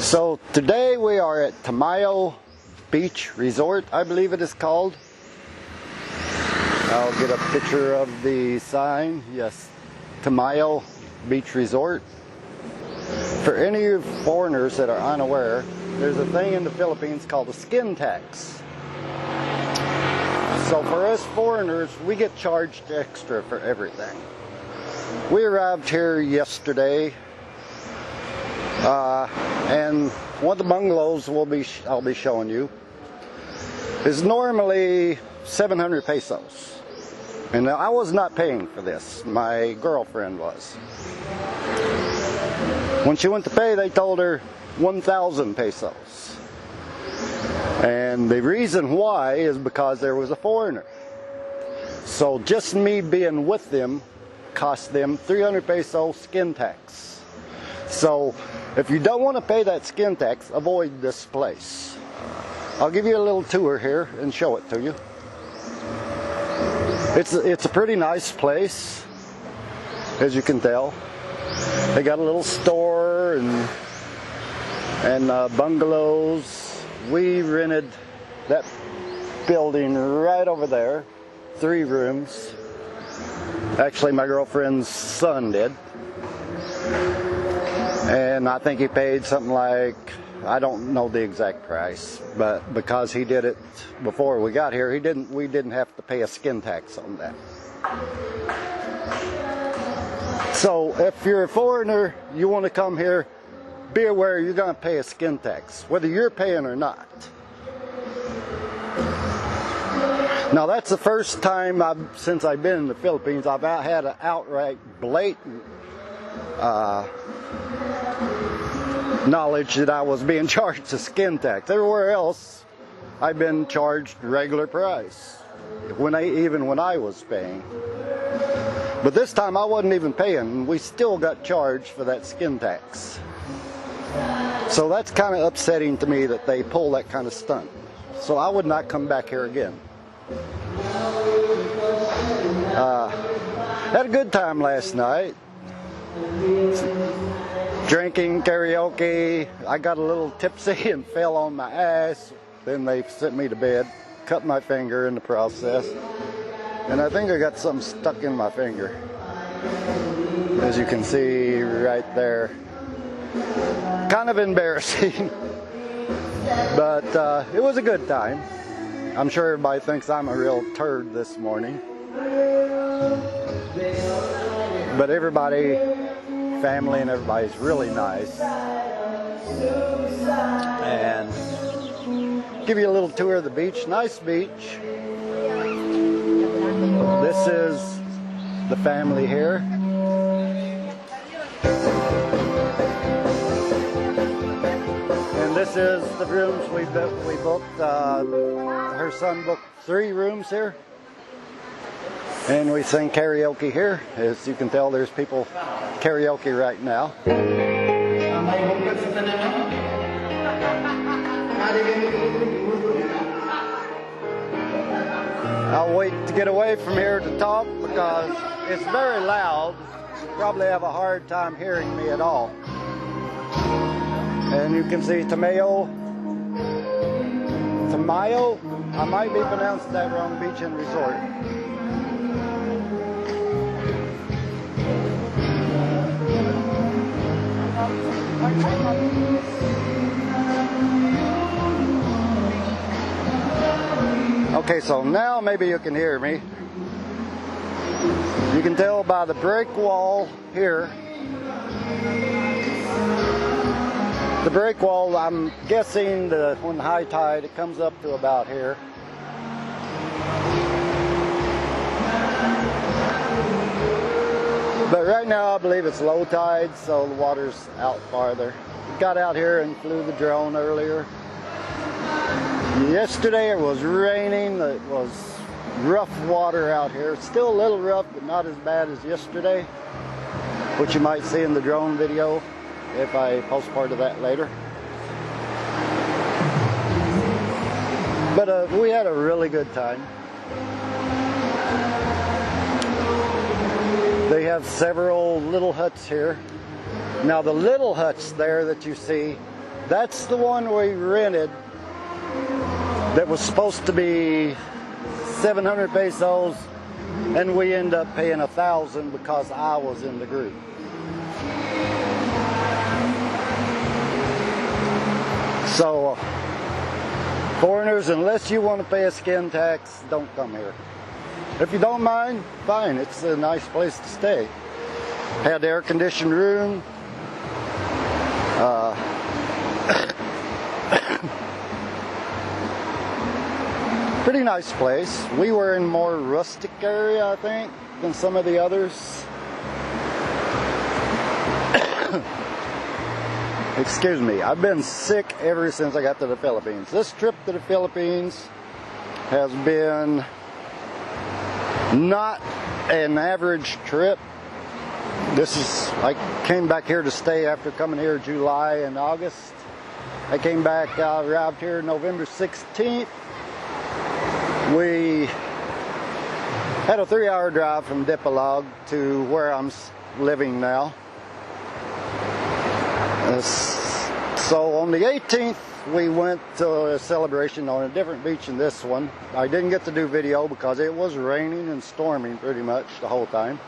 So today we are at Tomayo Beach Resort, I believe it is called. I'll get a picture of the sign. Yes, Tomayo Beach Resort. For any of you foreigners that are unaware, there's a thing in the Philippines called a skin tax. So for us foreigners, we get charged extra for everything. We arrived here yesterday, and one of the bungalows I'll be showing you is normally 700 pesos. And I was not paying for this. My girlfriend was. When she went to pay, they told her 1,000 pesos. And the reason why is because there was a foreigner. So just me being with them cost them 300 peso skin tax. So if you don't want to pay that skin tax, avoid this place. I'll give you a little tour here and show it to you. It's a pretty nice place, as you can tell. They got a little store and bungalows. We rented that building right over there, 3 rooms. Actually, my girlfriend's son did. And I think he paid something like, I don't know the exact price, but because he did it before we got here, we didn't have to pay a skin tax on that. So if you're a foreigner, you want to come here, be aware you're going to pay a skin tax, whether you're paying or not. Now that's the first time since I've been in the Philippines, I've had an outright blatant knowledge that I was being charged a skin tax. Everywhere else, I've been charged regular price, even when I was paying. But this time I wasn't even paying. We still got charged for that skin tax. So that's kind of upsetting to me that they pull that kind of stunt. So I would not come back here again. Had a good time last night. Drinking, karaoke. I got a little tipsy and fell on my ass. Then they sent me to bed, cut my finger in the process. And I think I got something stuck in my finger. As you can see right there. Kind of embarrassing. But it was a good time. I'm sure everybody thinks I'm a real turd this morning. But everybody, family and everybody's really nice. And give you a little tour of the beach. Nice beach. This is the family here. And this is the rooms we booked. Her son booked 3 rooms here. And we sing karaoke here. As you can tell, there's people karaoke right now. I'll wait to get away from here to talk because it's very loud. You probably have a hard time hearing me at all. And you can see Tomayo, I might be pronouncing that wrong, Beach and Resort. Okay, so now maybe you can hear me. You can tell by the break wall here. The break wall, I'm guessing when high tide, it comes up to about here. But right now I believe it's low tide, so the water's out farther. Got out here and flew the drone earlier. Yesterday it was raining. It was rough water out here. It's still a little rough, but not as bad as yesterday, which you might see in the drone video if I post part of that later. But we had a really good time. They have several little huts here. Now the little huts there that you see, That's the one we rented that was supposed to be 700 pesos, and we ended up paying 1,000 because I was in the group. So, foreigners, unless you want to pay a skin tax, don't come here. If you don't mind, fine. It's a nice place to stay. Had air-conditioned room. Pretty nice place. We were in more rustic area, I think, than some of the others. Excuse me. I've been sick ever since I got to the Philippines. This trip to the Philippines has been not an average trip. I came back here to stay after coming here July and August. I came back, arrived here November 16th. We had a 3-hour drive from Dipolog to where I'm living now. So on the 18th, we went to a celebration on a different beach than this one. I didn't get to do video because it was raining and storming pretty much the whole time.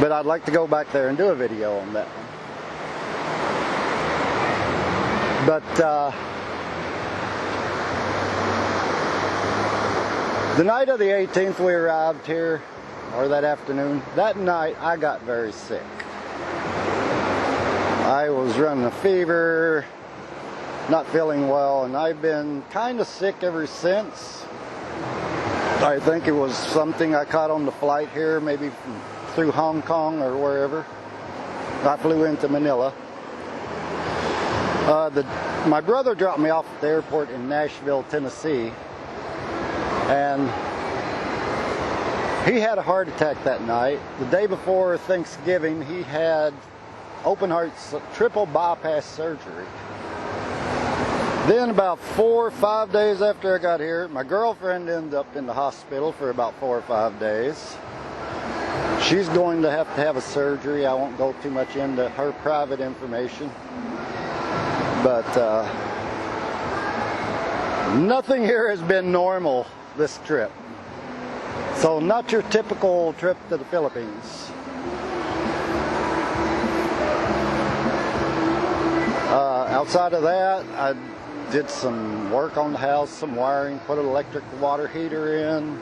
But I'd like to go back there and do a video on that one. But the night of the 18th we arrived here, or that afternoon, that night I got very sick. I was running a fever, not feeling well, and I've been kind of sick ever since. I think it was something I caught on the flight here, maybe through Hong Kong or wherever. I flew into Manila. My brother dropped me off at the airport in Nashville, Tennessee, and he had a heart attack that night. The day before Thanksgiving, he had open heart triple bypass surgery. Then about 4 or 5 days after I got here, my girlfriend ended up in the hospital for about 4 or 5 days. She's going to have a surgery. I won't go too much into her private information. But nothing here has been normal this trip. So not your typical trip to the Philippines. Outside of that, I did some work on the house, some wiring, put an electric water heater in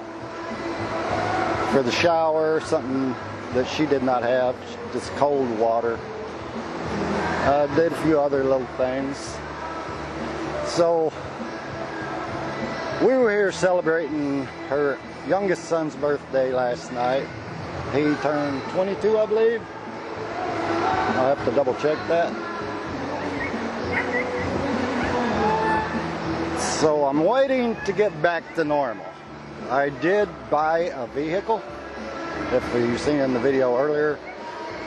for the shower, something that she did not have, just cold water. Did a few other little things. So we were here celebrating her youngest son's birthday last night. He turned 22, I believe. I'll have to double check that. So I'm waiting to get back to normal. I did buy a vehicle. If you've seen in the video earlier,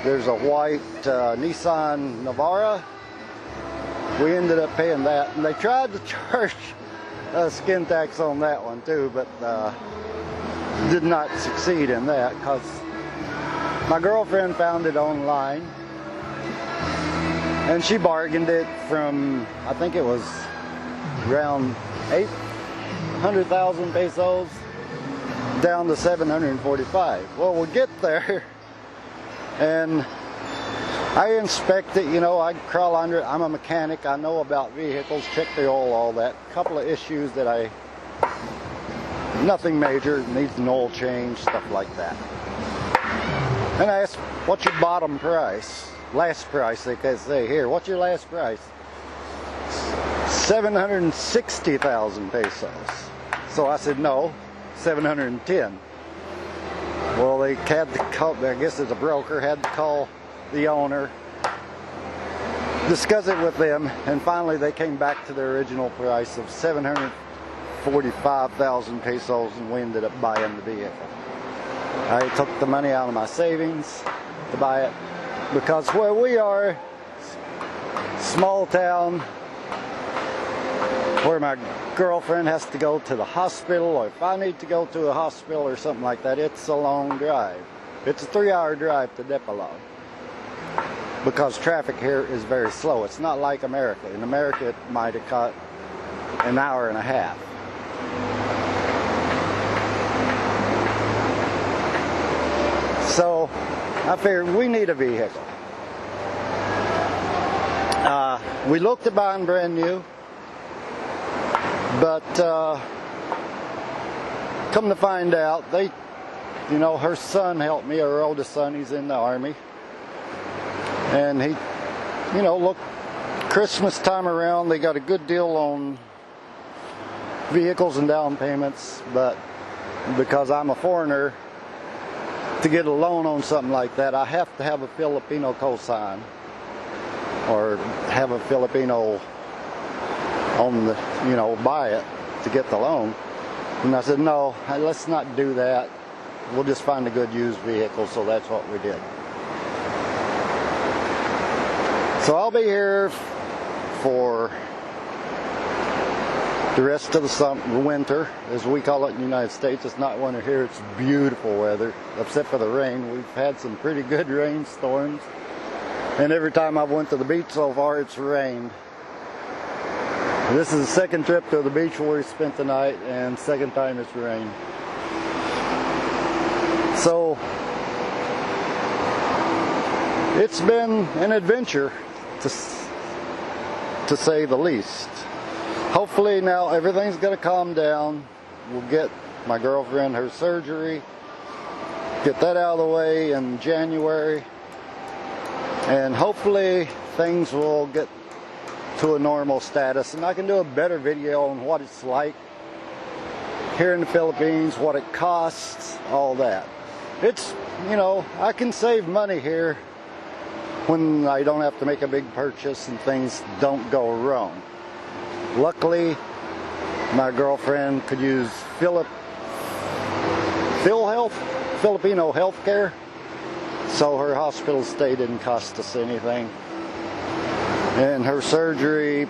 there's a white Nissan Navara. We ended up paying that, and they tried to charge a skin tax on that one too, but did not succeed in that because my girlfriend found it online, and she bargained it from, I think it was around 800,000 pesos down to 745. Well, we'll get there, and I inspect it, you know, I crawl under it. I'm a mechanic, I know about vehicles, check the oil, all that. Couple of issues that nothing major, needs an oil change, stuff like that. And I asked, what's your bottom price? Last price, they can say, here, what's your last price? 760,000 pesos. So I said, no, 710. Well, they had to call, I guess it's a broker, had to call the owner, discuss it with them, and finally they came back to their original price of 745,000 pesos, and we ended up buying the vehicle. I took the money out of my savings to buy it because where we are, small town, where my girlfriend has to go to the hospital, or if I need to go to a hospital or something like that, it's a long drive. It's a 3-hour drive to Dipolog. because traffic here is very slow. It's not like America. In America, it might have caught an hour and a half. So I figured we need a vehicle. We looked at buying brand new, but come to find out, her son helped me, her oldest son, he's in the Army. And he, look, Christmas time around, they got a good deal on vehicles and down payments, but because I'm a foreigner, to get a loan on something like that, I have to have a Filipino cosign or have a Filipino on the, buy it to get the loan. And I said, no, let's not do that. We'll just find a good used vehicle, so that's what we did. So I'll be here for the rest of the winter, as we call it in the United States. It's not winter here, it's beautiful weather, except for the rain. We've had some pretty good rainstorms, and every time I've went to the beach so far, it's rained. This is the second trip to the beach where we spent the night, and second time it's rained. So it's been an adventure, to say the least. Hopefully now everything's going to calm down. We'll get my girlfriend her surgery, get that out of the way in January, and hopefully things will get to a normal status, and I can do a better video on what it's like here in the Philippines, what it costs, all that. It's, I can save money here when I don't have to make a big purchase and things don't go wrong. Luckily, my girlfriend could use Filipino health care, so her hospital stay didn't cost us anything. And her surgery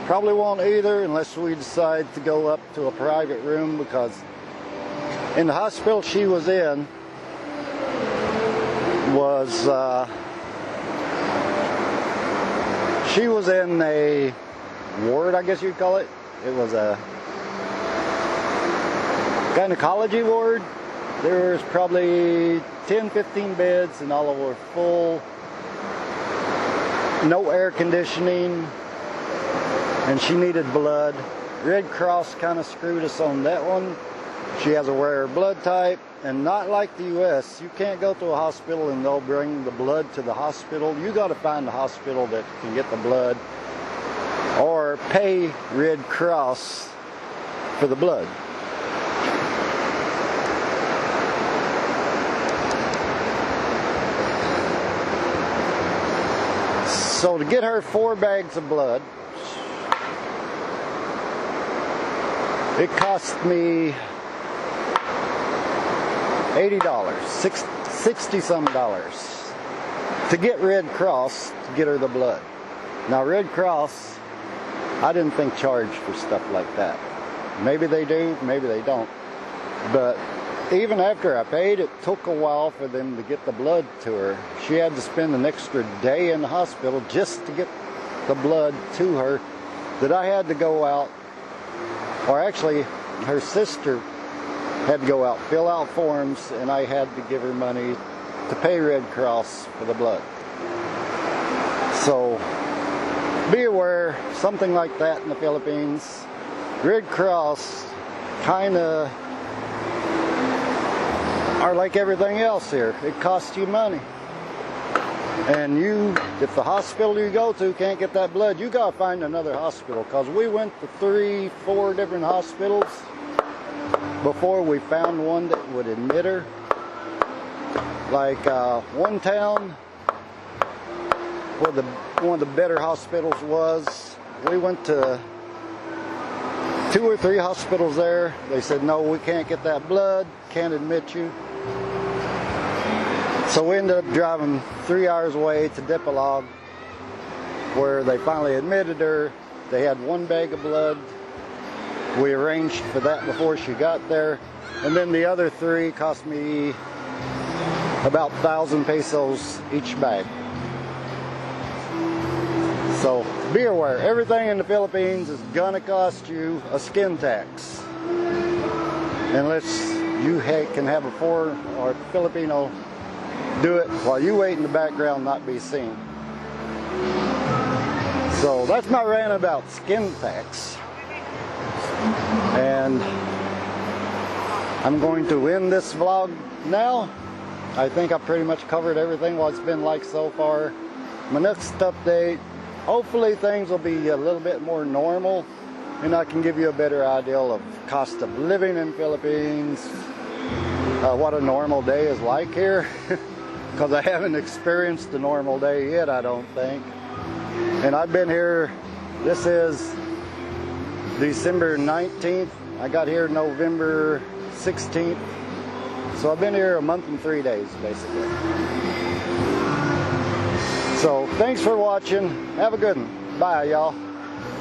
probably won't either, unless we decide to go up to a private room, because in the hospital she was in she was in a ward, I guess you'd call it. It was a gynecology ward. There was probably 10-15 beds, and all of them were full. No air conditioning, and she needed blood. Red Cross kind of screwed us on that one. She has a rare blood type, and not like the U.S. You can't go to a hospital and they'll bring the blood to the hospital. You got to find a hospital that can get the blood, or pay Red Cross for the blood. So to get her 4 bags of blood, it cost me $80, $60-some to get Red Cross to get her the blood. Now Red Cross, I didn't think charged for stuff like that. Maybe they do, maybe they don't. But even after I paid, it took a while for them to get the blood to her. She had to spend an extra day in the hospital just to get the blood to her, that I had to go out, or actually her sister had to go out, fill out forms, and I had to give her money to pay Red Cross for the blood. So be aware, something like that in the Philippines, Red Cross kind of are like everything else here. It costs you money. And if the hospital you go to can't get that blood, you gotta find another hospital, because we went to 3-4 different hospitals before we found one that would admit her. Like one town where one of the better hospitals was, we went to 2 or 3 hospitals there. They said, no, we can't get that blood, can't admit you. So we ended up driving 3 hours away to Dipolog, where they finally admitted her. They had 1 bag of blood. We arranged for that before she got there. And then the other 3 cost me about 1,000 pesos each bag. So be aware, everything in the Philippines is gonna cost you a skin tax. Unless you can have a foreign or Filipino do it while you wait in the background, not be seen. So that's my rant about skin tax. And I'm going to end this vlog now. I think I pretty much covered everything what it's been like so far. My next update, hopefully things will be a little bit more normal and I can give you a better idea of cost of living in Philippines, what a normal day is like here, because I haven't experienced a normal day yet, I don't think. And I've been here, this is December 19th, I got here November 16th, so I've been here a month and 3 days basically. So thanks for watching, have a good one, bye y'all.